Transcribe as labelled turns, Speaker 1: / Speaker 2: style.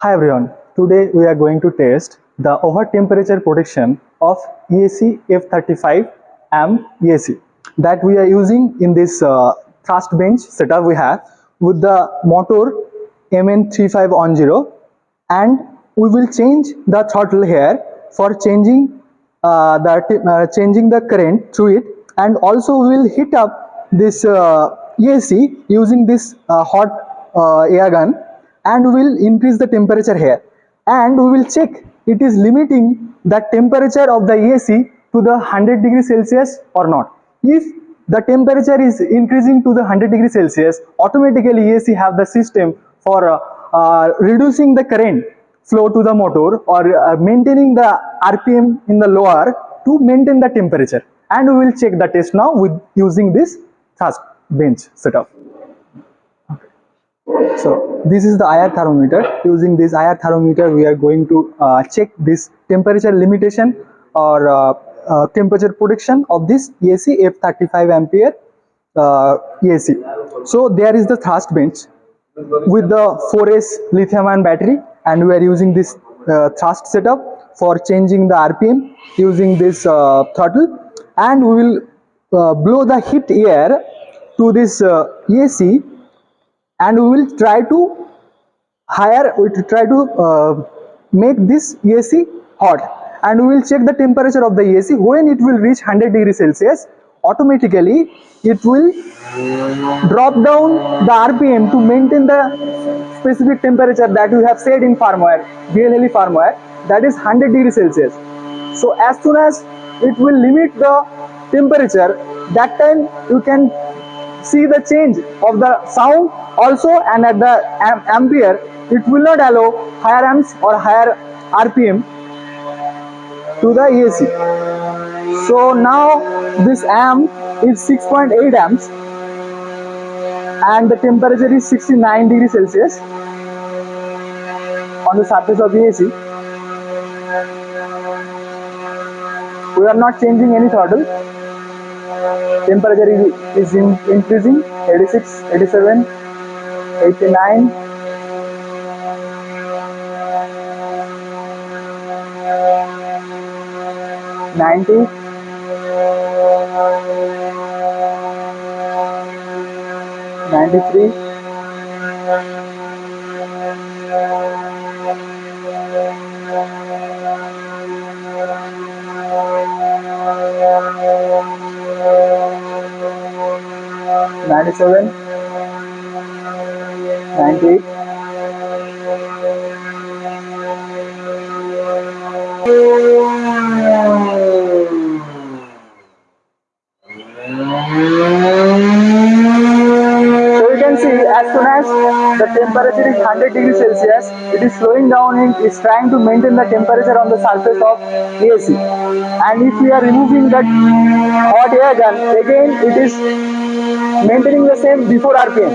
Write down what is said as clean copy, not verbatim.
Speaker 1: Hi everyone, today we are going to test the over temperature protection of EAC F35 AM EAC that we are using in this thrust bench setup we have with the motor MN3510, and we will change the throttle here for changing changing the current through it, and also we will heat up this EAC using this hot air gun, and we will increase the temperature here, and we will check it is limiting the temperature of the EAC to the 100 degrees Celsius or not. If the temperature is increasing to the 100 degrees Celsius, automatically EAC have the system for reducing the current flow to the motor or maintaining the RPM in the lower to maintain the temperature. And we will check the test now with using this thrust bench setup. So this is the IR thermometer. Using this IR thermometer, we are going to check this temperature limitation or temperature protection of this EAC F35 ampere EAC. So there is the thrust bench with the 4S lithium-ion battery, and we are using this thrust setup for changing the RPM using this throttle, and we will blow the heat air to this EAC, and we will try to make this EAC hot, and we will check the temperature of the EAC. When it will reach 100 degrees Celsius, automatically it will drop down the RPM to maintain the specific temperature that we have set in firmware, VLLE firmware, that is 100 degrees Celsius. So as soon as it will limit the temperature, that time you can see the change of the sound also, and at the ampere it will not allow higher amps or higher RPM to the EAC. So now this amp is 6.8 amps and the temperature is 69 degrees Celsius on the surface of EAC. We are not changing any throttle. Temperature is increasing, 86, 87, 89, 90, 93, 97, 98. So you can see, as soon as the temperature is 100 degrees Celsius, it is slowing down and is trying to maintain the temperature on the surface of EAC. And if we are removing that hot air gun, again it is maintaining the same before RPM.